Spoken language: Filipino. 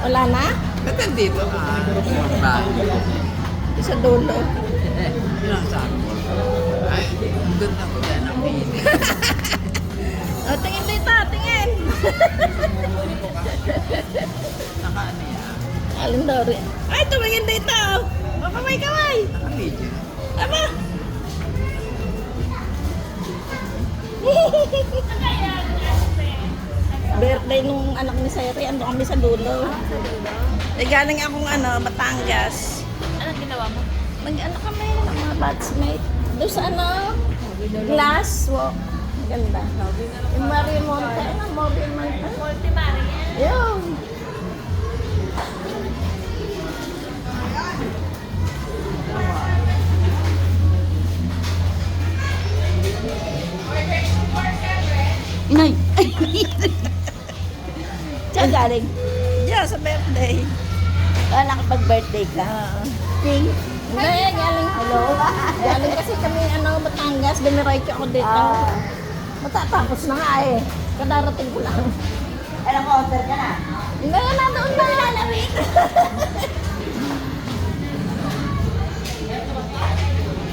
Wala na? Ba't nandito ka? Ba? Sa dulo. Yun ang sabi ko. Ay, doon ako dyan ang pinili. O, tingin dito, tingin. Naka ano yan? Alin Dory? Ay, tumingin dito. Kamay-kamay. Naka-video. Aba. Birthday nung anak ni Seri, ando kami sa dulo. Eh, galing akong Batangas. Anong ginawa mo? Nag-ano kami ng mga batchmate. Doon sa glass walk. Ganda. Yung Mario Monte. Mario Monte. Monte Maria. Yun. Inay! Saan galing? Diyan, sa birthday. Nakapag-birthday ka. King? Hindi, galing. Hello? Galing kasi kami, Batangas. Dumiretso ako dito. Matatapos na nga eh. Kadarating ko lang. Alam ko, order ka na. Hindi, na doon na.